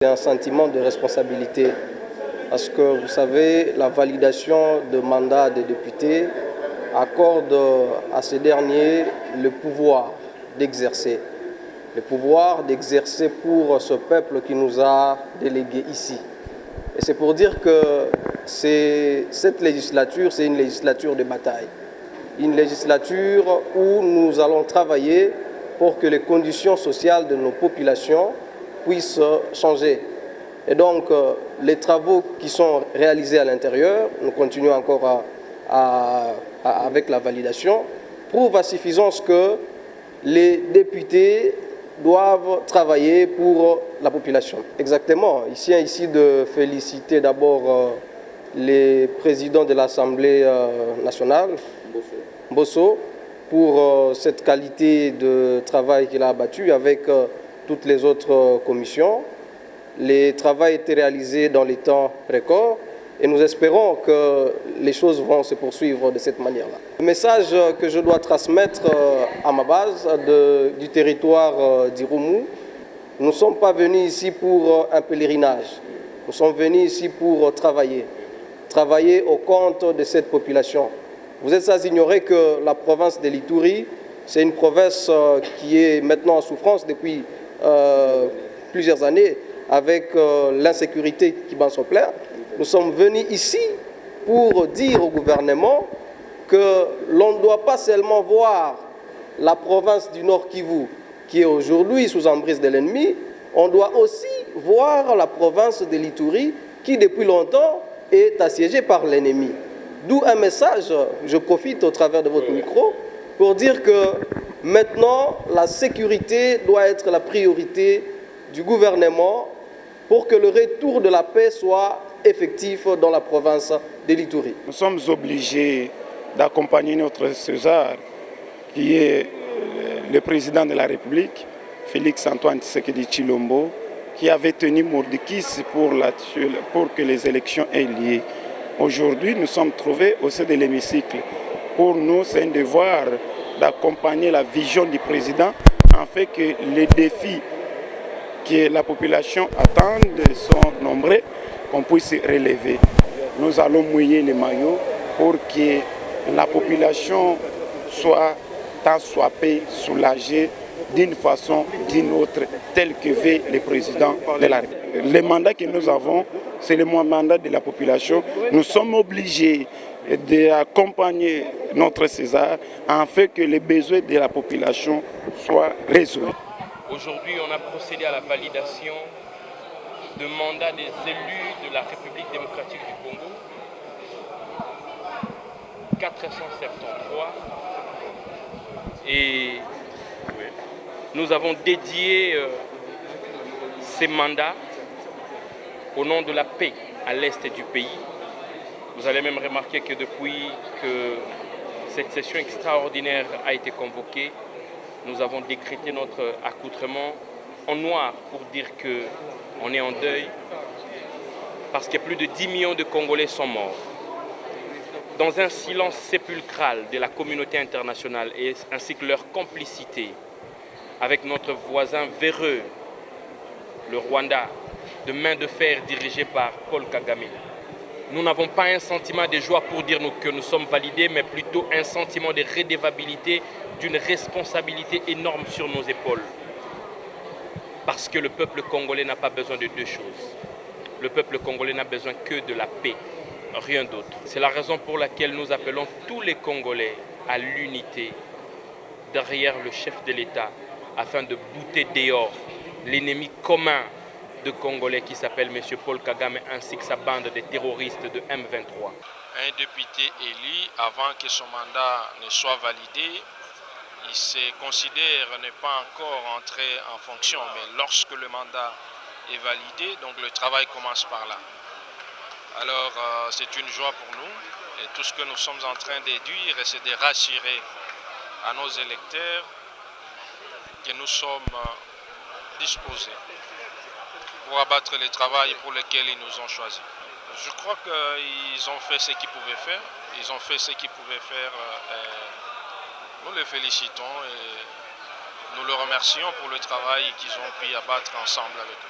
C'est un sentiment de responsabilité parce que vous savez, la validation de mandat des députés accorde à ces derniers le pouvoir d'exercer. Le pouvoir d'exercer pour ce peuple qui nous a délégués ici. Et c'est pour dire que cette législature, c'est une législature de bataille. Une législature où nous allons travailler pour que les conditions sociales de nos populations puissent changer. Et donc, les travaux qui sont réalisés à l'intérieur, nous continuons encore avec la validation, prouvent à suffisance que les députés doivent travailler pour la population. Exactement. Il s'agit ici de féliciter d'abord les présidents de l'Assemblée nationale, Bosso, pour cette qualité de travail qu'il a abattu avec toutes les autres commissions. Les travaux étaient réalisés dans les temps records et nous espérons que les choses vont se poursuivre de cette manière-là. Le message que je dois transmettre à ma base du territoire d'Irumu, nous ne sommes pas venus ici pour un pèlerinage. Nous sommes venus ici pour travailler au compte de cette population. Vous êtes sans ignorer que la province de l'Ituri, c'est une province qui est maintenant en souffrance depuis plusieurs années avec l'insécurité qui bat son plein. Nous sommes venus ici pour dire au gouvernement que l'on ne doit pas seulement voir la province du Nord Kivu qui est aujourd'hui sous emprise de l'ennemi, on doit aussi voir la province de l'Ituri qui depuis longtemps est assiégée par l'ennemi. D'où un message, je profite au travers de votre micro, pour dire que maintenant la sécurité doit être la priorité du gouvernement pour que le retour de la paix soit effectif dans la province de l'Ituri. Nous sommes obligés d'accompagner notre César, qui est le président de la République, Félix Antoine Tshisekedi Tshilombo, qui avait tenu mot de kiss pour que les élections aient lieu. Aujourd'hui, nous sommes trouvés au sein de l'hémicycle. Pour nous, c'est un devoir d'accompagner la vision du président afin que les défis que la population attend sont nombreux, qu'on puisse relever. Nous allons mouiller les maillots pour que la population soit tant soit peu soulagée d'une façon ou d'une autre, tel que veut le président de la République. Le mandat que nous avons, c'est le mandat de la population. Nous sommes obligés d'accompagner notre César afin que les besoins de la population soient résolus. Aujourd'hui, on a procédé à la validation de mandat des élus de la République démocratique du Congo. 473. Et nous avons dédié ces mandats au nom de la paix à l'est du pays. Vous allez même remarquer que depuis que cette session extraordinaire a été convoquée, nous avons décrété notre accoutrement en noir pour dire qu'on est en deuil parce que plus de 10 millions de Congolais sont morts. Dans un silence sépulcral de la communauté internationale ainsi que leur complicité avec notre voisin véreux, le Rwanda, de main de fer dirigé par Paul Kagame. Nous n'avons pas un sentiment de joie pour dire que nous sommes validés, mais plutôt un sentiment de redevabilité, d'une responsabilité énorme sur nos épaules. Parce que le peuple congolais n'a pas besoin de deux choses. Le peuple congolais n'a besoin que de la paix, rien d'autre. C'est la raison pour laquelle nous appelons tous les Congolais à l'unité derrière le chef de l'État afin de bouter dehors l'ennemi commun de Congolais qui s'appelle M. Paul Kagame ainsi que sa bande de terroristes de M23. Un député élu, avant que son mandat ne soit validé, il se considère ne pas encore entré en fonction, mais lorsque le mandat est validé, donc le travail commence par là. Alors c'est une joie pour nous et tout ce que nous sommes en train de dire, c'est de rassurer à nos électeurs que nous sommes disposés pour abattre le travail pour lequel ils nous ont choisis. Je crois qu'ils ont fait ce qu'ils pouvaient faire. Ils ont fait ce qu'ils pouvaient faire. Nous les félicitons et nous les remercions pour le travail qu'ils ont pu abattre ensemble avec nous.